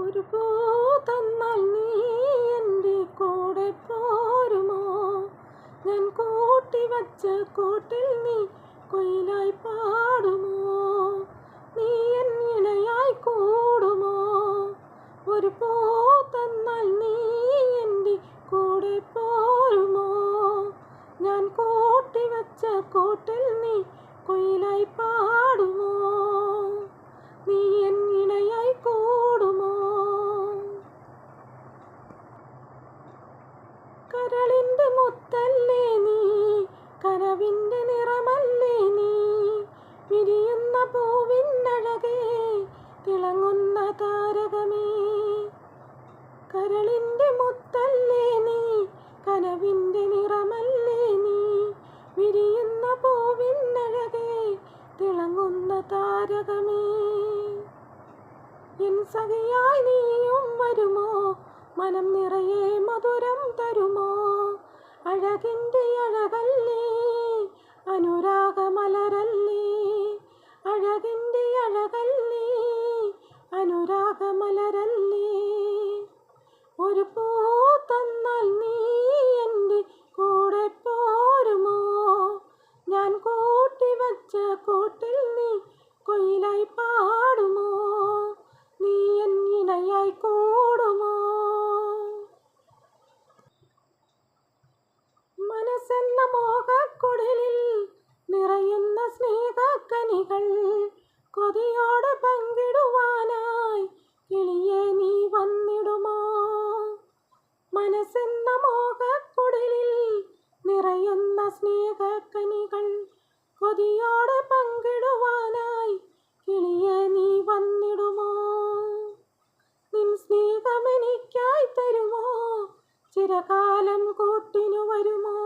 ഒരു പൂ തന്നാൽ നീ എൻ്റെ കൂടെ പോരുമോ? ഞാൻ കൂട്ടിവച്ച കൂട്ടിൽ നീ കുയിലായി പാടുമോ? നീ എൻ ഇണയായി കൂടുമോ? ഒരു പൂ തന്നാൽ നീ എൻ്റെ കൂടെ പോരുമോ? ഞാൻ കൂട്ടിവച്ച കൂട്ടിൽ നീ കുയിലായി പാടുമോ? നീ എൻ ഇണയായി കൂടുമോ? കരളിൻ്റെ മുത്തല്ലേ നീ, കനവിൻ്റെ നിറമല്ലേ നീ, വിരിയുന്ന പൂവിനഴകേ തിളങ്ങുന്ന താരകമേ. കരളിൻ്റെ മുത്തല്ലേ നീ, കനവിൻ്റെ നിറമല്ലേ നീ, വിരിയുന്ന പൂവിനഴകേ തിളങ്ങുന്ന താരകമേ. എൻ സഖിയായി നീയും വരുമോ? മനം നിറയെ മധുരം തരുമോ? അഴകിൻ്റെ അഴകല്ലേ, അനുരാഗമലരല്ലേ. അഴകിൻ്റെ അഴകല്ലേ, അനുരാഗമലരല്ലേ. ഒരു പൂ തന്നാൽ നീ എൻ്റെ കൂടെ പോരുമോ? ഞാൻ കൂട്ടിവച്ച കൂട്ടിൽ നീ കുയിലായി പാടുമോ? നീ എൻ ഇണയായി കൂടുമോ? മനസ്സെന്ന മോഹക്കുടലിൽ നിറയുന്ന സ്നേഹക്കനികൾ കൊതിയോടെ പങ്കിടുവാനായി കിളിയെ നീ വന്നിടുമോ? മനസ്സെന്ന മോഹക്കുടലിൽ നിറയുന്ന സ്നേഹക്കനികൾ കൊതിയോടെ പങ്കിടുവാനായി കിളിയെ നീ വന്നിടുമോ? നിൻ സ്നേഹമെനിക്കായി തരുമോ? ചിരകാലം കൂട്ടിനു വരുമോ?